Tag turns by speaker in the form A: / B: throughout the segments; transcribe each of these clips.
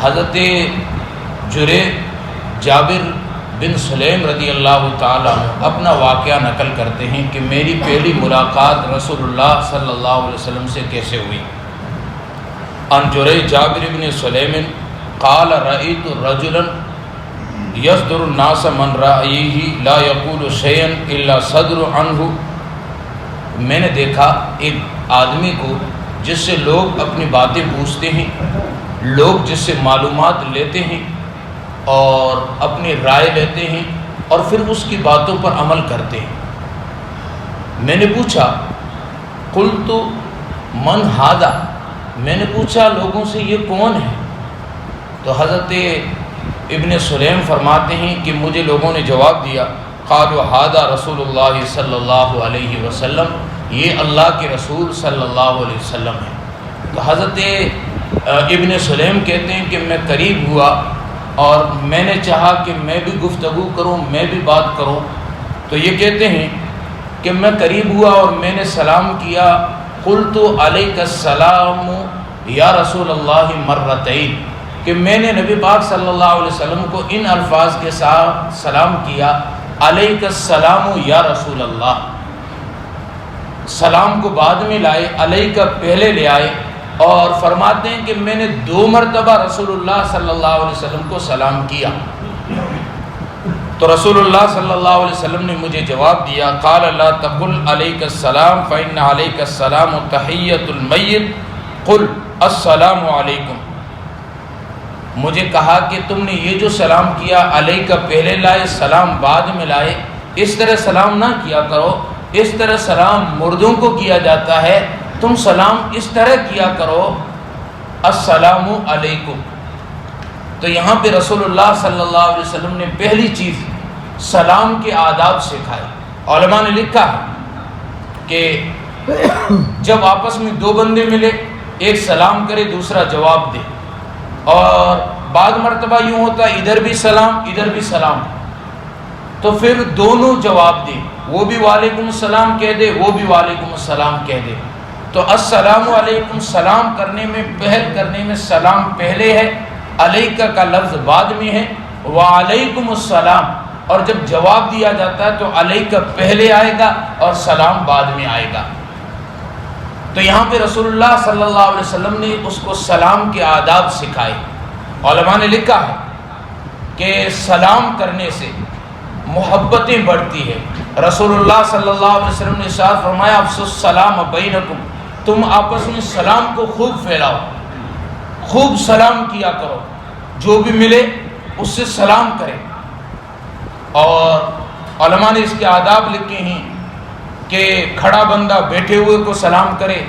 A: حضرت جابر بن سلیم رضی اللہ تعالیٰ عنہ اپنا واقعہ نقل کرتے ہیں کہ میری پہلی ملاقات رسول اللہ صلی اللہ علیہ وسلم سے کیسے ہوئی۔ عن جابر بن سلیم قال رأيت رجلا يصدر الناس من رأيه لا يقول شيئا الا صدر عنه، میں نے دیکھا ایک آدمی کو جس سے لوگ اپنی باتیں پوچھتے ہیں، لوگ جس سے معلومات لیتے ہیں اور اپنی رائے لیتے ہیں اور پھر اس کی باتوں پر عمل کرتے ہیں۔ میں نے پوچھا قلت من ھذا، میں نے پوچھا لوگوں سے یہ کون ہے؟ تو حضرت ابن سلیم فرماتے ہیں کہ مجھے لوگوں نے جواب دیا قالوا ھذا رسول اللہ صلی اللہ علیہ وسلم، یہ اللہ کے رسول صلی اللہ علیہ وسلم ہے۔ تو حضرت ابن سلیم کہتے ہیں کہ میں قریب ہوا اور میں نے چاہا کہ میں بھی گفتگو کروں، میں بھی بات کروں۔ تو یہ کہتے ہیں کہ میں قریب ہوا اور میں نے سلام کیا، قلت علیک السلام یا رسول اللہ مرتین، کہ میں نے نبی پاک صلی اللہ علیہ وسلم کو ان الفاظ کے ساتھ سلام کیا، علیک السلام یا رسول اللہ، سلام کو بعد میں لائے، علیک پہلے لے آئے، اور فرماتے ہیں کہ میں نے 2 مرتبہ رسول اللہ صلی اللہ علیہ وسلم کو سلام کیا۔ تو رسول اللہ صلی اللہ علیہ وسلم نے مجھے جواب دیا قال لا تقل علیک السلام فإن علیک السلام تحیۃ المیت قل السلام علیکم، مجھے کہا کہ تم نے یہ جو سلام کیا علیک پہلے لائے، سلام بعد میں لائے، اس طرح سلام نہ کیا کرو، اس طرح سلام مردوں کو کیا جاتا ہے، تم سلام اس طرح کیا کرو السلام علیکم۔ تو یہاں پہ رسول اللہ صلی اللہ علیہ وسلم نے پہلی چیز سلام کے آداب سکھائے۔ علماء نے لکھا ہے کہ جب آپس میں 2 بندے ملے، ایک سلام کرے دوسرا جواب دے، اور بعض مرتبہ یوں ہوتا ہے ادھر بھی سلام ادھر بھی سلام، تو پھر دونوں جواب دیں، وہ بھی وعلیکم السلام کہہ دے وہ بھی وعلیکم السلام کہہ دے۔ تو السلام علیکم سلام کرنے میں، پہل کرنے میں سلام پہلے ہے، علیکہ کا لفظ بعد میں ہے، وعلیکم السلام، اور جب جواب دیا جاتا ہے تو علیکہ پہلے آئے گا اور سلام بعد میں آئے گا۔ تو یہاں پہ رسول اللہ صلی اللہ علیہ وسلم نے اس کو سلام کے آداب سکھائے۔ علماء نے لکھا ہے کہ سلام کرنے سے محبتیں بڑھتی ہے۔ رسول اللہ صلی اللہ علیہ وسلم نے ارشاد فرمایا افشوا السلام بینکم، تم آپس میں سلام کو خوب پھیلاؤ، خوب سلام کیا کرو، جو بھی ملے اس سے سلام کرے۔ اور علماء نے اس کے آداب لکھے ہیں کہ کھڑا بندہ بیٹھے ہوئے کو سلام کرے،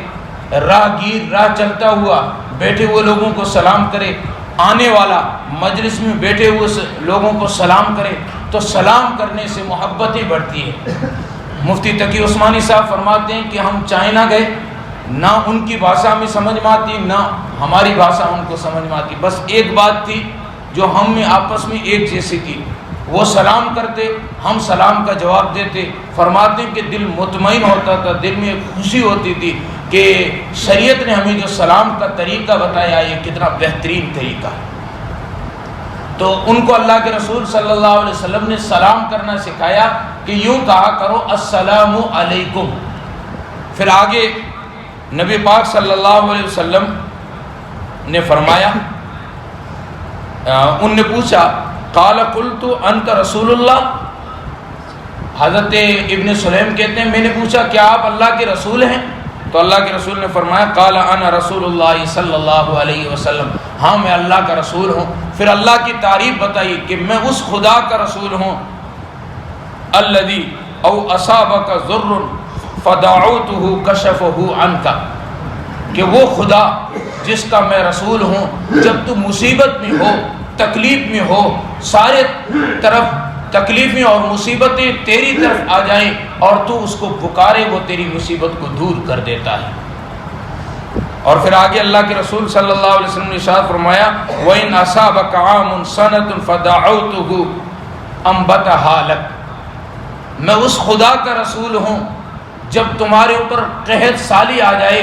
A: راہگیر راہ چلتا ہوا بیٹھے ہوئے لوگوں کو سلام کرے، آنے والا مجلس میں بیٹھے ہوئے لوگوں کو سلام کرے، تو سلام کرنے سے محبتیں بڑھتی ہے۔ مفتی تقی عثمانی صاحب فرماتے ہیں کہ ہم چائنا گئے، نہ ان کی بھاشا میں سمجھ میں آتی نہ ہماری بھاشا ان کو سمجھ میں آتی، بس ایک بات تھی جو ہم میں آپس میں ایک جیسی تھی، وہ سلام کرتے ہم سلام کا جواب دیتے۔ فرماتے ہیں کہ دل مطمئن ہوتا تھا، دل میں خوشی ہوتی تھی کہ شریعت نے ہمیں جو سلام کا طریقہ بتایا یہ کتنا بہترین طریقہ ہے۔ تو ان کو اللہ کے رسول صلی اللہ علیہ وسلم نے سلام کرنا سکھایا کہ یوں کہا کرو السلام علیکم۔ پھر آگے نبی پاک صلی اللہ علیہ وسلم نے فرمایا، ان نے پوچھا قال قلت انت رسول اللہ، حضرت ابن سلیم کہتے ہیں میں نے پوچھا کیا آپ اللہ کے رسول ہیں؟ تو اللہ کے رسول نے فرمایا قال انا رسول اللہ صلی اللہ علیہ وسلم، ہاں میں اللہ کا رسول ہوں۔ پھر اللہ کی تعریف بتائی کہ میں اس خدا کا رسول ہوں الذی او اصابک ضر فدعوتہ کشفہ عنک، کہ وہ خدا جس کا میں رسول ہوں، جب تو مصیبت میں ہو، تکلیف میں ہو، سارے طرف تکلیفیں اور مصیبتیں تیری طرف آ جائیں اور تو اس کو پکارے وہ تیری مصیبت کو دور کر دیتا ہے۔ اور پھر آگے اللہ کے رسول صلی اللہ علیہ وسلم نے ارشاد فرمایا وَإِنْ أَصَابَكَ عَامٌ سَنَةٌ فَدَعَوْتُهُ أَنبَتَهَا لَكَ، میں اس خدا کا رسول ہوں جب تمہارے اوپر قحط سالی آ جائے،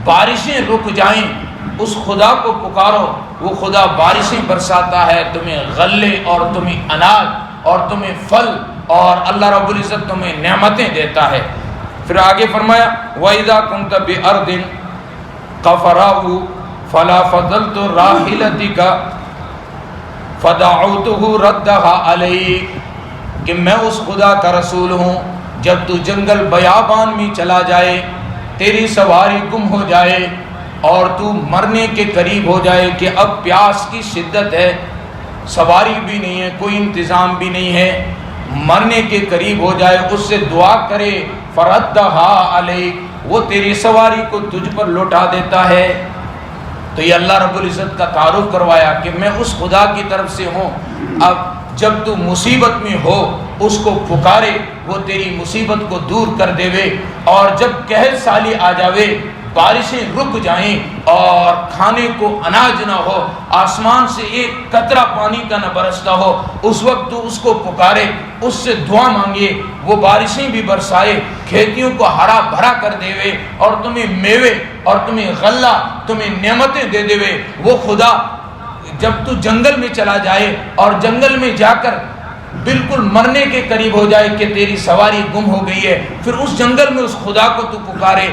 A: بارشیں رک جائیں، اس خدا کو پکارو، وہ خدا بارشیں برساتا ہے، تمہیں غلے اور تمہیں اناج اور تمہیں پھل، اور اللہ رب العزت تمہیں نعمتیں دیتا ہے۔ پھر آگے فرمایا وَإِذَا كُنْتَ بِأَرْضٍ قَفَرَاهُ فَلَا فَضَلْتُ رَاحِلَتِكَ فَدَعَوْتُهُ رَدَّهَا عَلَيْكَ، کہ میں اس خدا کا رسول ہوں، جب تو جنگل بیابان میں چلا جائے، تیری سواری گم ہو جائے اور تو مرنے کے قریب ہو جائے کہ اب پیاس کی شدت ہے، سواری بھی نہیں ہے، کوئی انتظام بھی نہیں ہے، مرنے کے قریب ہو جائے، اس سے دعا کرے فَرَدَّهَا عَلَيْكَ، وہ تیری سواری کو تجھ پر لوٹا دیتا ہے۔ تو یہ اللہ رب العزت کا تعارف کروایا کہ میں اس خدا کی طرف سے ہوں۔ اب جب تو مصیبت میں ہو اس کو پکارے، وہ تیری مصیبت کو دور کر دے وے، اور جب قحط سالی آ جاوے، بارشیں رک جائیں اور کھانے کو اناج نہ ہو، آسمان سے ایک قطرہ پانی کا نہ برستا ہو، اس وقت تو اس کو پکارے، اس سے دعا مانگے، وہ بارشیں بھی برسائے، کھیتیوں کو ہرا بھرا کر دے وے، اور تمہیں میوے اور تمہیں غلہ، تمہیں نعمتیں دے دے وے۔ وہ خدا جب تو جنگل میں چلا جائے اور جنگل میں جا کر بالکل مرنے کے قریب ہو جائے کہ تیری سواری گم ہو گئی ہے، پھر اس جنگل میں اس خدا کو تو پکارے۔